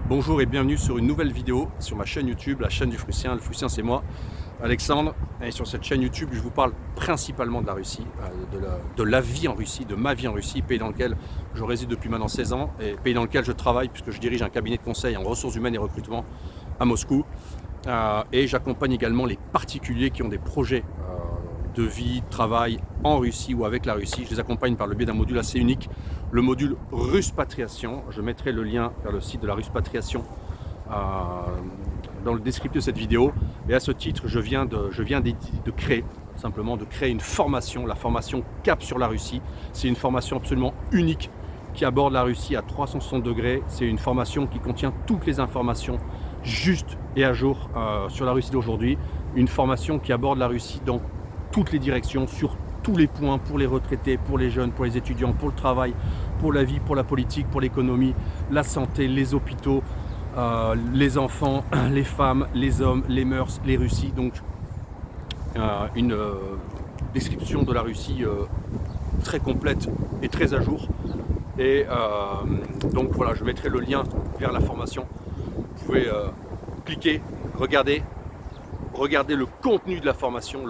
Bonjour et bienvenue sur une nouvelle vidéo sur ma chaîne YouTube, la chaîne du Frussien. Le Frussien, c'est moi, Alexandre. Et sur cette chaîne YouTube, je vous parle principalement de la Russie, de la vie en Russie, de ma vie en Russie, pays dans lequel je réside depuis maintenant 16 ans et pays dans lequel je travaille puisque je dirige un cabinet de conseil en ressources humaines et recrutement à Moscou. Et j'accompagne également les particuliers qui ont des projets de vie, de travail en Russie ou avec la Russie. Je les accompagne par le biais d'un module assez unique, le module Ruspatriation. Je mettrai le lien vers le site de la Ruspatriation dans le descriptif de cette vidéo. Et à ce titre, je viens de créer, simplement de créer une formation, la formation Cap sur la Russie. C'est une formation absolument unique qui aborde la Russie à 360 degrés. C'est une formation qui contient toutes les informations justes et à jour sur la Russie d'aujourd'hui. Une formation qui aborde la Russie dans toutes les directions, sur tous les points, pour les retraités, pour les jeunes, pour les étudiants, pour le travail, pour la vie, pour la politique, pour l'économie, la santé, les hôpitaux, les enfants, les femmes, les hommes, les mœurs, les Russies. Donc une description de la Russie très complète et très à jour. Et donc voilà, je mettrai le lien vers la formation. Vous pouvez cliquer, regarder le contenu de la formation,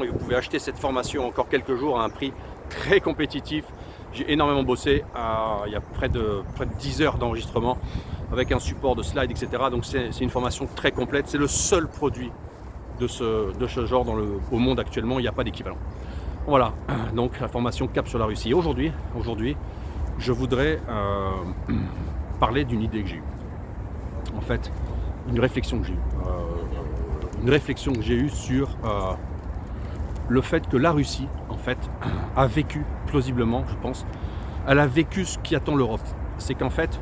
et vous pouvez acheter cette formation encore quelques jours à un prix très compétitif. J'ai énormément bossé, il y a près de 10 heures d'enregistrement avec un support de slides, etc. Donc c'est une formation très complète, c'est le seul produit de ce genre au monde actuellement, il n'y a pas d'équivalent. Voilà, donc la formation Cap sur la Russie. Aujourd'hui, je voudrais parler d'une idée que j'ai eue. En fait, une réflexion que j'ai eue. Sur le fait que la Russie, en fait, a vécu, plausiblement, je pense, elle a vécu ce qui attend l'Europe. C'est qu'en fait,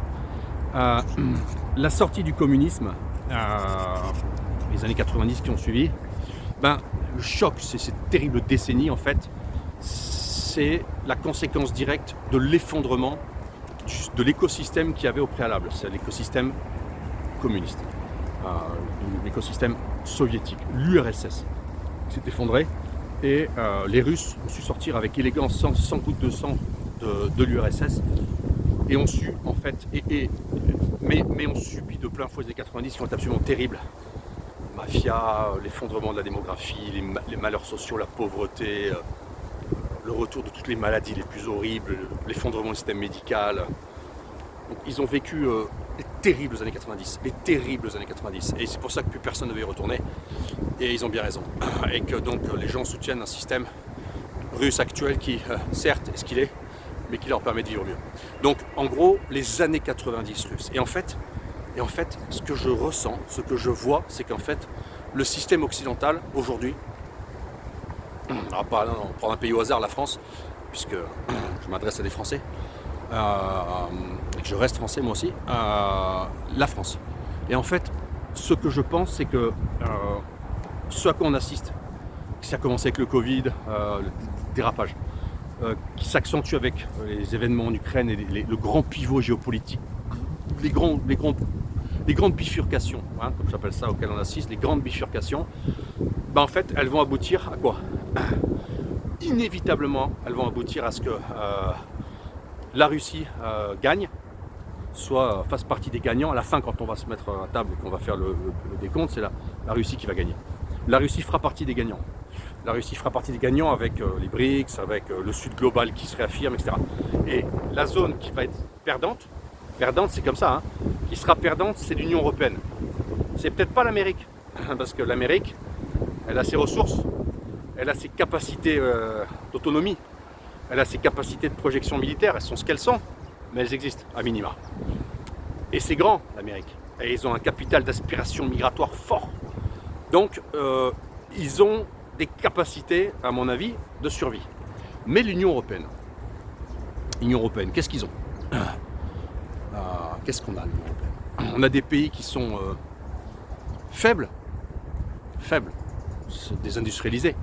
la sortie du communisme, les années 90 qui ont suivi, le choc, cette terrible décennie, en fait, c'est la conséquence directe de l'effondrement de l'écosystème qu'il y avait au préalable. C'est l'écosystème communiste. L'écosystème soviétique, l'URSS s'est effondré et les Russes ont su sortir avec élégance, sans goutte de sang de l'URSS et ont su en fait, mais ont subi de plein fouet les 90 qui sont absolument terribles. Mafia, l'effondrement de la démographie, les malheurs sociaux, la pauvreté, le retour de toutes les maladies les plus horribles, l'effondrement du système médical. Donc, ils ont vécu les terribles années 90, et c'est pour ça que plus personne ne veut y retourner, et ils ont bien raison, et que donc les gens soutiennent un système russe actuel qui, certes, est ce qu'il est, mais qui leur permet de vivre mieux. Donc en gros, les années 90 russes, et en fait, ce que je ressens, ce que je vois, c'est qu'en fait, le système occidental, aujourd'hui, on va prendre un pays au hasard, la France, puisque je m'adresse à des Français, et que je reste français moi aussi, la France. Et en fait, ce que je pense, c'est que ce à quoi on assiste, qui a commencé avec le Covid, le dérapage, qui s'accentue avec les événements en Ukraine et le grand pivot géopolitique, les grandes bifurcations, comme j'appelle ça, auxquelles on assiste, les grandes bifurcations, en fait, elles vont aboutir à quoi? Inévitablement, elles vont aboutir à ce que la Russie gagne, soit fasse partie des gagnants. À la fin, quand on va se mettre à table et qu'on va faire le décompte, c'est la Russie qui va gagner. La Russie fera partie des gagnants. La Russie fera partie des gagnants avec les BRICS, avec le Sud global qui se réaffirme, etc. Et la zone qui va être perdante c'est comme ça, qui sera perdante, c'est l'Union européenne. C'est peut-être pas l'Amérique, parce que l'Amérique, elle a ses ressources, elle a ses capacités d'autonomie, elle a ses capacités de projection militaire, elles sont ce qu'elles sont, mais elles existent, à minima. Et c'est grand, l'Amérique. Et ils ont un capital d'aspiration migratoire fort. Donc, ils ont des capacités, à mon avis, de survie. Mais l'Union européenne, qu'est-ce qu'ils ont? Qu'est-ce qu'on a, l'Union européenne? On a des pays qui sont faibles, désindustrialisés.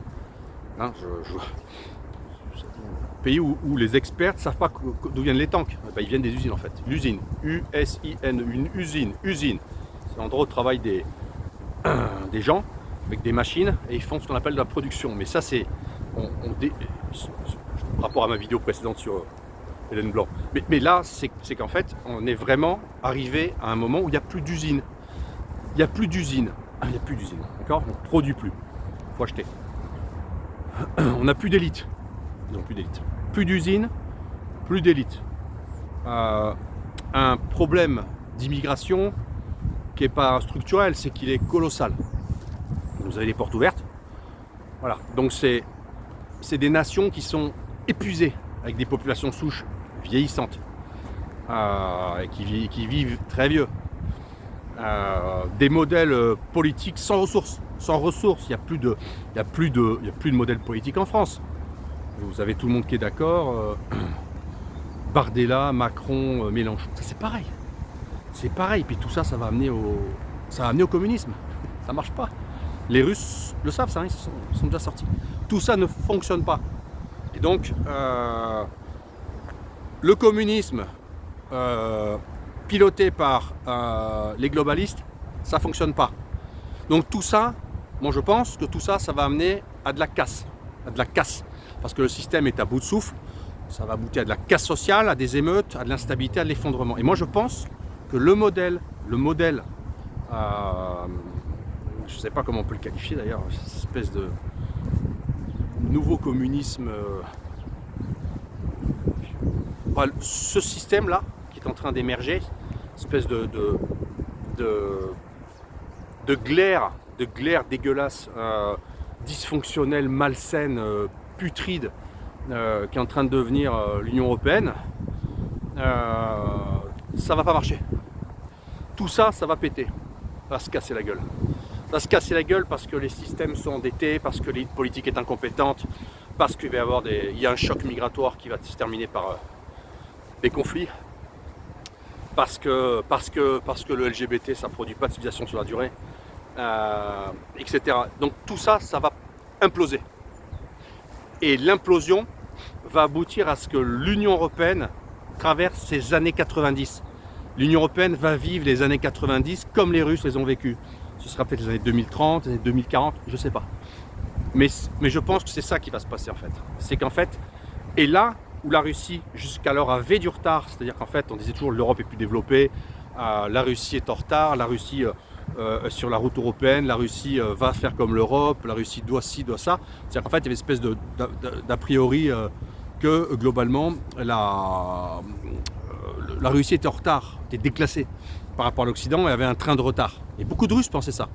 Pays où les experts ne savent pas d'où viennent les tanks. Ils viennent des usines en fait. L'usine, U-S-I-N, une usine. C'est l'endroit où travaillent des gens avec des machines et ils font ce qu'on appelle de la production. Mais ça c'est, par rapport à ma vidéo précédente Hélène Blanc. Mais là, c'est qu'en fait, on est vraiment arrivé à un moment où il n'y a plus d'usine. Il n'y a plus d'usine. Il n'y a plus d'usine. D'accord? On ne produit plus. Il faut acheter. On n'a plus d'élite. Ils n'ont plus d'élite. Plus d'usine, plus d'élite. Un problème d'immigration qui n'est pas structurel, c'est qu'il est colossal. Vous avez les portes ouvertes. Voilà. Donc c'est des nations qui sont épuisées, avec des populations souches vieillissantes, et qui vivent très vieux. Des modèles politiques sans ressources. Sans ressources, il n'y a plus de modèle politique en France. Vous avez tout le monde qui est d'accord. Bardella, Macron, Mélenchon, c'est pareil. C'est pareil. Puis tout ça, ça va amener au communisme. Ça marche pas. Les Russes le savent, ça, ils sont déjà sortis. Tout ça ne fonctionne pas. Et donc, le communisme piloté par les globalistes, ça ne fonctionne pas. Donc tout ça, moi je pense que tout ça, ça va amener à de la casse. Parce que le système est à bout de souffle. Ça va aboutir à de la casse sociale, à des émeutes, à de l'instabilité, à de l'effondrement. Et moi je pense que le modèle, je ne sais pas comment on peut le qualifier d'ailleurs, cette espèce de nouveau communisme, ce système-là qui est en train d'émerger, espèce de glaire dégueulasse, dysfonctionnelle, malsaine, putride, qui est en train de devenir l'Union Européenne, ça va pas marcher. Tout ça, ça va péter. Ça va se casser la gueule. Ça va se casser la gueule parce que les systèmes sont endettés, parce que l'élite politique est incompétente, parce qu'il va il y a un choc migratoire qui va se terminer par des conflits, parce que le LGBT, ça ne produit pas de civilisation sur la durée, etc. Donc tout ça, ça va imploser. Et l'implosion va aboutir à ce que l'Union Européenne traverse ces années 90. L'Union Européenne va vivre les années 90 comme les Russes les ont vécues. Ce sera peut-être les années 2030, les années 2040, je ne sais pas. Mais je pense que c'est ça qui va se passer en fait. C'est qu'en fait, et là où la Russie jusqu'alors avait du retard, c'est-à-dire qu'en fait on disait toujours l'Europe est plus développée, la Russie est en retard, la Russie sur la route européenne, la Russie va faire comme l'Europe, la Russie doit ci, doit ça. C'est-à-dire qu'en fait il y avait une espèce d'a priori que globalement la Russie était en retard, était déclassée par rapport à l'Occident et avait un train de retard. Et beaucoup de Russes pensaient ça.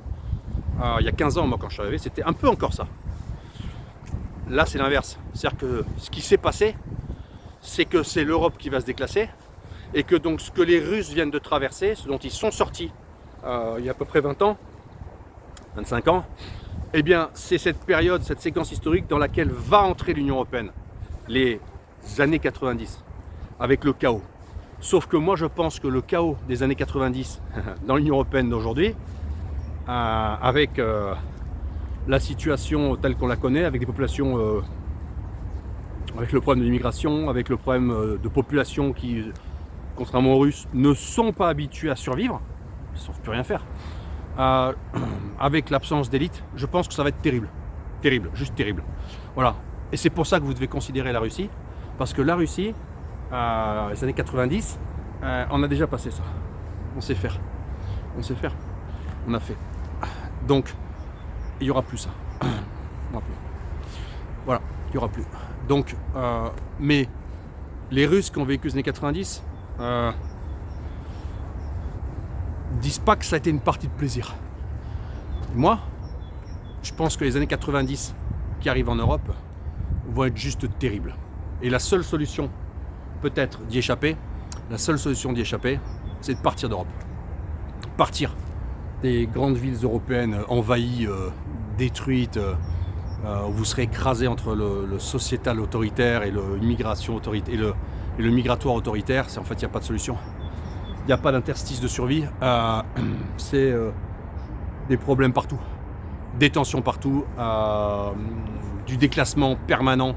Il y a 15 ans, moi quand je suis arrivé, c'était un peu encore ça. Là c'est l'inverse. C'est-à-dire que ce qui s'est passé, c'est que c'est l'Europe qui va se déclasser et que donc ce que les Russes viennent de traverser, ce dont ils sont sortis il y a à peu près 20 ans, 25 ans, eh bien c'est cette période, cette séquence historique dans laquelle va entrer l'Union Européenne, les années 90, avec le chaos. Sauf que moi je pense que le chaos des années 90 dans l'Union Européenne d'aujourd'hui, avec la situation telle qu'on la connaît, avec des populations, avec le problème de l'immigration, avec le problème de populations qui, contrairement aux Russes, ne sont pas habituées à survivre, ils ne savent plus rien faire, avec l'absence d'élite, je pense que ça va être terrible. Terrible, juste terrible. Voilà. Et c'est pour ça que vous devez considérer la Russie, parce que la Russie, les années 90, on a déjà passé ça. On sait faire. On sait faire. On a fait. Donc, il n'y aura plus ça. Voilà, il n'y aura plus. Donc, mais les Russes qui ont vécu les années 90 disent pas que ça a été une partie de plaisir. Moi, je pense que les années 90 qui arrivent en Europe vont être juste terribles. Et la seule solution, peut-être, d'y échapper, c'est de partir d'Europe. Partir des grandes villes européennes envahies, détruites, où vous serez écrasé entre le sociétal autoritaire et l'immigration autoritaire et le migratoire autoritaire. En fait, il n'y a pas de solution. Il n'y a pas d'interstice de survie. C'est des problèmes partout. Des tensions partout. Du déclassement permanent.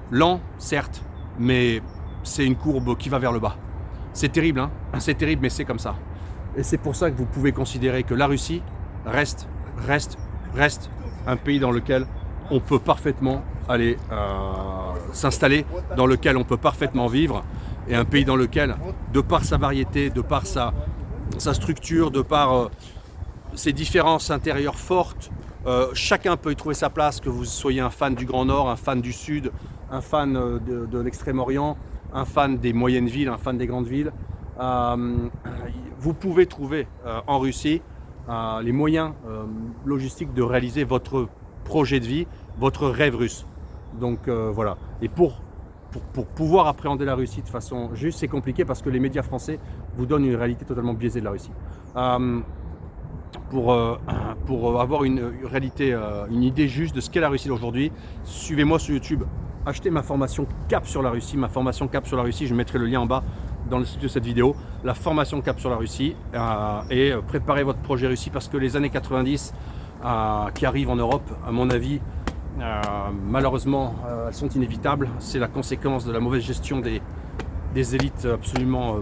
Lent, certes, mais c'est une courbe qui va vers le bas. C'est terrible, hein. C'est terrible, mais c'est comme ça. Et c'est pour ça que vous pouvez considérer que la Russie reste un pays dans lequel on peut parfaitement aller s'installer, dans lequel on peut parfaitement vivre, et un pays dans lequel, de par sa variété, de par sa structure, de par ses différences intérieures fortes, chacun peut y trouver sa place, que vous soyez un fan du Grand Nord, un fan du Sud, un fan de l'Extrême-Orient, un fan des moyennes villes, un fan des grandes villes. Vous pouvez trouver en Russie les moyens logistiques de réaliser votre projet de vie, votre rêve russe. Donc voilà. Et pour pouvoir appréhender la Russie de façon juste, c'est compliqué parce que les médias français vous donnent une réalité totalement biaisée de la Russie. Pour avoir une réalité, une idée juste de ce qu'est la Russie aujourd'hui, suivez-moi sur YouTube. Achetez ma formation Cap sur la Russie. Ma formation Cap sur la Russie, je mettrai le lien en bas dans le site de cette vidéo. La formation Cap sur la Russie et préparez votre projet Russie parce que les années 90 qui arrivent en Europe, à mon avis, malheureusement, elles sont inévitables. C'est la conséquence de la mauvaise gestion des élites absolument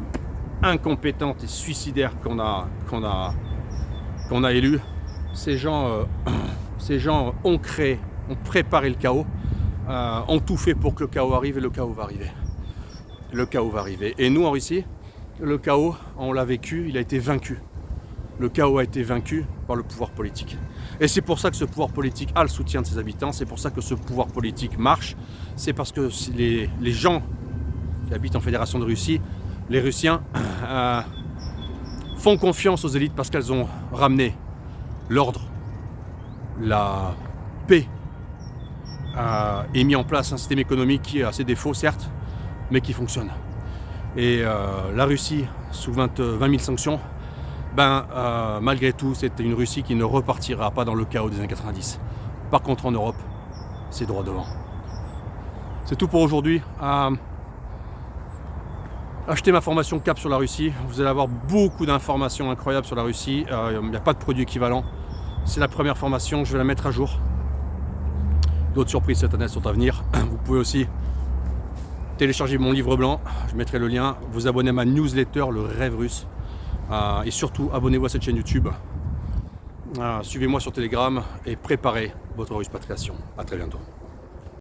incompétentes et suicidaires qu'on a élues. Ces gens ont préparé le chaos, ont tout fait pour que le chaos arrive et le chaos va arriver. Le chaos va arriver. Et nous en Russie, le chaos, on l'a vécu, il a été vaincu. Le chaos a été vaincu par le pouvoir politique. Et c'est pour ça que ce pouvoir politique a le soutien de ses habitants, c'est pour ça que ce pouvoir politique marche, c'est parce que les gens qui habitent en Fédération de Russie, les Russiens, font confiance aux élites parce qu'elles ont ramené l'ordre, la paix, et mis en place un système économique qui a ses défauts, certes, mais qui fonctionne. Et la Russie, sous 20 000 sanctions, malgré tout, c'est une Russie qui ne repartira pas dans le chaos des années 90. Par contre, en Europe, c'est droit devant. C'est tout pour aujourd'hui. Achetez ma formation Cap sur la Russie. Vous allez avoir beaucoup d'informations incroyables sur la Russie. Il n'y a pas de produit équivalent. C'est la première formation, je vais la mettre à jour. D'autres surprises cette année sont à venir. Vous pouvez aussi télécharger mon livre blanc. Je mettrai le lien. Vous abonner à ma newsletter, le rêve russe. Et surtout, abonnez-vous à cette chaîne YouTube. Suivez-moi sur Telegram et préparez votre ruspatriation. À très bientôt.